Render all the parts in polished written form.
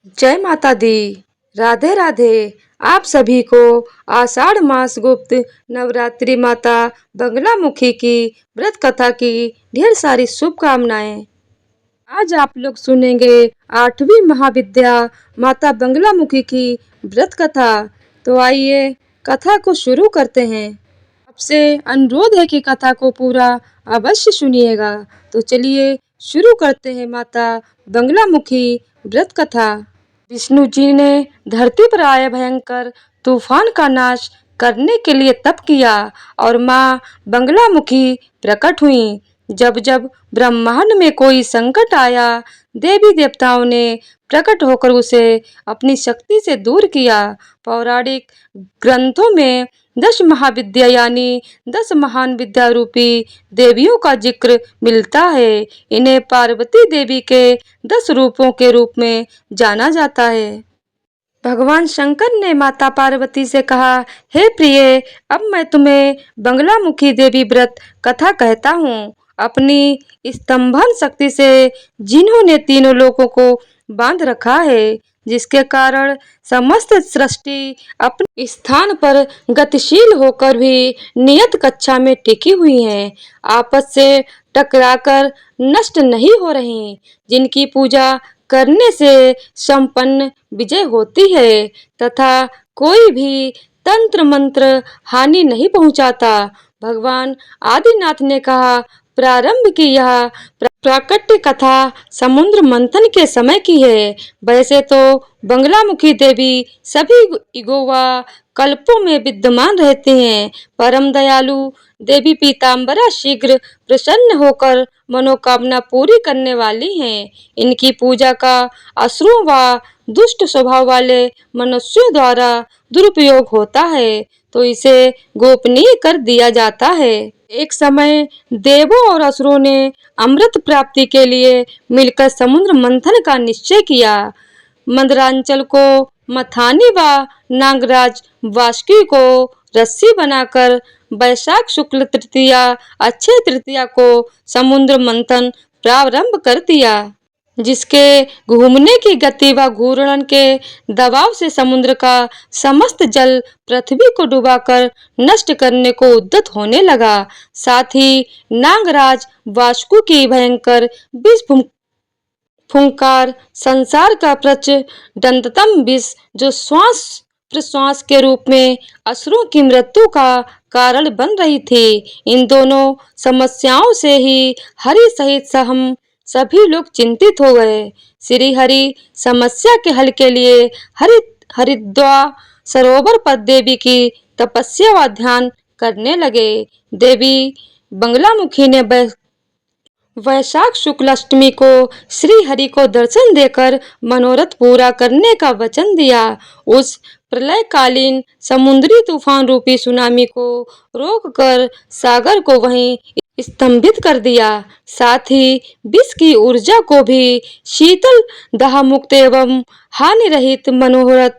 जय माता दी। राधे राधे। आप सभी को आषाढ़ मास गुप्त नवरात्रि माता बगलामुखी की व्रत कथा की ढेर सारी शुभकामनाएं। आज आप लोग सुनेंगे 8वीं महाविद्या माता बगलामुखी की व्रत कथा। तो आइए कथा को शुरू करते हैं। आपसे अनुरोध है कि कथा को पूरा अवश्य सुनिएगा। तो चलिए शुरू करते हैं माता बगलामुखी व्रत कथा। विष्णु जी ने धरती पर आए भयंकर तूफान का नाश करने के लिए तप किया और माँ बगलामुखी प्रकट हुई। जब जब ब्रह्मांड में कोई संकट आया, देवी देवताओं ने प्रकट होकर उसे अपनी शक्ति से दूर किया। पौराणिक ग्रंथों में 10 महाविद्या यानी 10 महान विद्या रूपी देवियों का जिक्र मिलता है। इन्हें पार्वती देवी के 10 रूपों के रूप में जाना जाता है। भगवान शंकर ने माता पार्वती से कहा, हे प्रिय, अब मैं तुम्हें बगलामुखी देवी व्रत कथा कहता हूँ। अपनी स्तंभन शक्ति से जिन्होंने तीनों लोकों को बांध रखा है, जिसके कारण समस्त सृष्टि अपने स्थान पर गतिशील होकर भी नियत कक्षा में टिकी हुई है, आपस से टकराकर नष्ट नहीं हो रही, जिनकी पूजा करने से संपन्न विजय होती है तथा कोई भी तंत्र मंत्र हानि नहीं पहुंचाता। भगवान आदिनाथ ने कहा, प्रारंभ की यह प्राकट्य कथा समुद्र मंथन के समय की है। वैसे तो बगलामुखी देवी सभी युगों व कल्पों में विद्यमान रहती हैं। परम दयालु देवी पीताम्बरा शीघ्र प्रसन्न होकर मनोकामना पूरी करने वाली हैं। इनकी पूजा का असुरों व दुष्ट स्वभाव वाले मनुष्यों द्वारा दुरुपयोग होता है तो इसे गोपनीय कर दिया जाता है। एक समय देवों और असुरों ने अमृत प्राप्ति के लिए मिलकर समुद्र मंथन का निश्चय किया। मंदरांचल को मथानी व नागराज वासुकी को रस्सी बनाकर वैशाख शुक्ल तृतीया अक्षय तृतीया को समुद्र मंथन प्रारंभ कर दिया, जिसके घूमने की गति व घूर्णन के दबाव से समुद्र का समस्त जल पृथ्वी को डुबाकर नष्ट करने को उद्यत होने लगा। साथ ही नागराज वासुकी की भयंकर विष फुंकार संसार का प्रचंडतम विष, जो श्वास प्रश्वास के रूप में असुरों की मृत्यु का कारण बन रही थी। इन दोनों समस्याओं से ही हरि सहित हम सभी लोग चिंतित हो गए। श्री हरि समस्या के हल के लिए हरिद्वार सरोवर पर देवी की तपस्या व ध्यान करने लगे। देवी बगलामुखी ने वैशाख शुक्ल अष्टमी को श्री हरि को दर्शन देकर मनोरथ पूरा करने का वचन दिया। उस प्रलयकालीन समुद्री तूफान रूपी सुनामी को रोककर सागर को वहीं स्तंभित कर दिया। साथ ही विष की ऊर्जा को भी शीतल दाह मुक्त एवं हानि रहित मनोरथ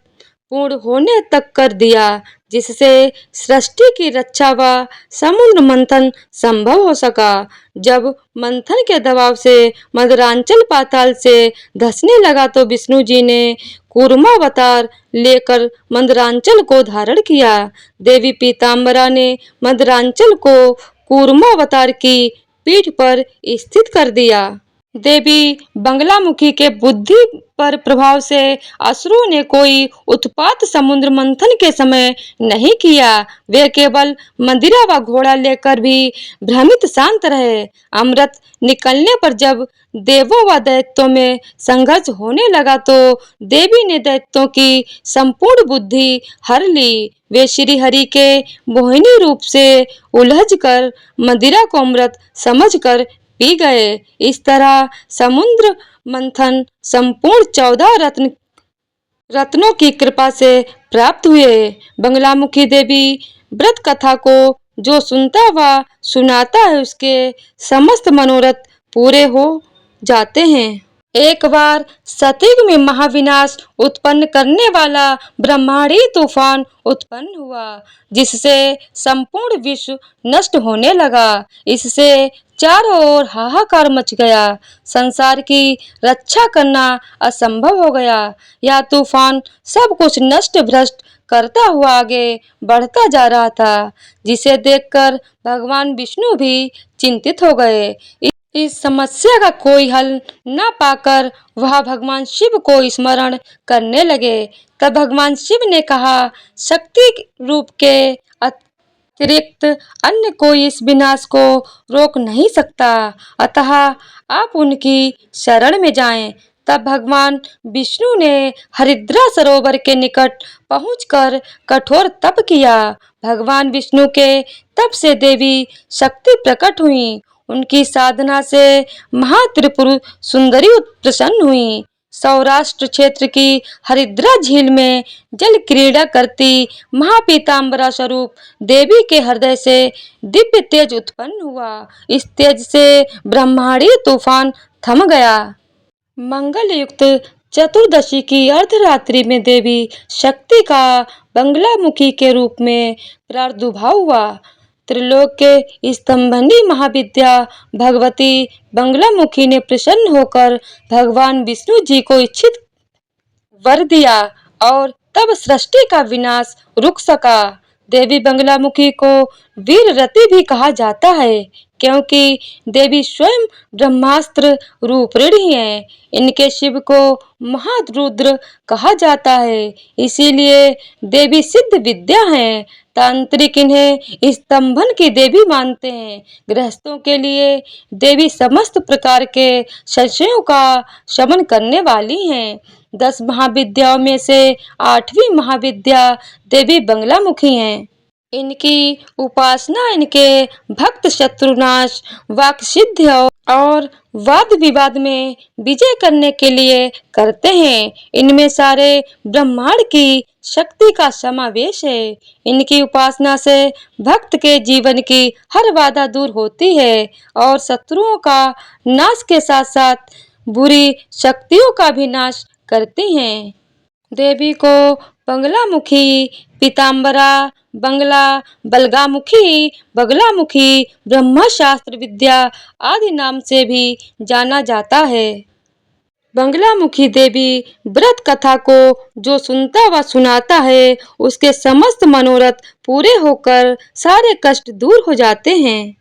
पूर्ण होने तक कर दिया, जिससे सृष्टि की रक्षा व समुद्र मंथन संभव हो सका। जब मंथन के दबाव से मंदरांचल पाताल से धंसने लगा तो विष्णु जी ने कूर्मावतार लेकर मंदरांचल को धारण किया। देवी पीताम्बरा ने मंदरांचल को कूर्मावतार की पीठ पर स्थित कर दिया। देवी बगलामुखी के बुद्धि पर प्रभाव से असुरों ने कोई उत्पात समुद्र मंथन के समय नहीं किया। वे केवल मदिरा व घोड़ा लेकर भी भ्रमित शांत रहे। अमृत निकलने पर जब देवों व दैत्यों में संघर्ष होने लगा तो देवी ने दैत्यों की संपूर्ण बुद्धि हर ली। वे श्री हरि के मोहिनी रूप से उलझकर मदिरा को अमृत समझकर पी गए। इस तरह समुद्र मंथन संपूर्ण 14 रत्नों की कृपा से प्राप्त हुए। बगलामुखी देवी व्रत कथा को जो सुनता व सुनाता है उसके समस्त मनोरथ पूरे हो जाते हैं। एक बार सतयुग में महाविनाश उत्पन्न करने वाला ब्रह्मांडीय तूफान उत्पन्न हुआ, जिससे संपूर्ण विश्व नष्ट होने लगा। इससे चारों ओर हाहाकार मच गया। संसार की रक्षा करना असंभव हो गया। यह तूफान सब कुछ नष्ट भ्रष्ट करता हुआ आगे बढ़ता जा रहा था, जिसे देखकर भगवान विष्णु भी चिंतित हो गए। इस समस्या का कोई हल न पाकर वह भगवान शिव को स्मरण करने लगे। तब भगवान शिव ने कहा, शक्ति रूप के अतिरिक्त अन्य कोई इस विनाश को रोक नहीं सकता, अतः आप उनकी शरण में जाएं। तब भगवान विष्णु ने हरिद्रा सरोवर के निकट पहुंचकर कठोर तप किया। भगवान विष्णु के तप से देवी शक्ति प्रकट हुई। उनकी साधना से महात्रिपुर सुंदरी प्रसन्न हुई। सौराष्ट्र क्षेत्र की हरिद्रा झील में जल क्रीड़ा करती महापीताम्बरा स्वरूप देवी के हृदय से दिव्य तेज उत्पन्न हुआ। इस तेज से ब्रह्मांडीय तूफान थम गया। मंगल युक्त चतुर्दशी की अर्धरात्रि में देवी शक्ति का बंगलामुखी के रूप में प्रादुर्भाव हुआ। त्रिलोक के स्तंभनी महाविद्या भगवती बंगलामुखी ने प्रसन्न होकर भगवान विष्णु जी को इच्छित वर दिया और तब सृष्टि का विनाश रुक सका। देवी बंगलामुखी को वीररती भी कहा जाता है, क्योंकि देवी स्वयं ब्रह्मास्त्र रूपिणी है। इनके शिव को महारुद्र कहा जाता है, इसीलिए देवी सिद्ध विद्या हैं। तांत्रिक इन्हें स्तंभन की देवी मानते हैं। गृहस्थों के लिए देवी समस्त प्रकार के संशयों का शमन करने वाली हैं। 10 महाविद्याओं में से 8वीं महाविद्या देवी बंगलामुखी हैं। इनकी उपासना इनके भक्त शत्रुनाश, वाक सिद्धि और वाद विवाद में विजय करने के लिए करते हैं। इनमें सारे ब्रह्मांड की शक्ति का समावेश है। इनकी उपासना से भक्त के जीवन की हर बाधा दूर होती है और शत्रुओं का नाश के साथ साथ बुरी शक्तियों का भी नाश करती हैं। देवी को बंगलामुखी, पीताम्बरा, बंगला, बलगामुखी, बगलामुखी, ब्रह्मशास्त्र विद्या आदि नाम से भी जाना जाता है। बंगलामुखी देवी व्रत कथा को जो सुनता व सुनाता है, उसके समस्त मनोरथ पूरे होकर सारे कष्ट दूर हो जाते हैं।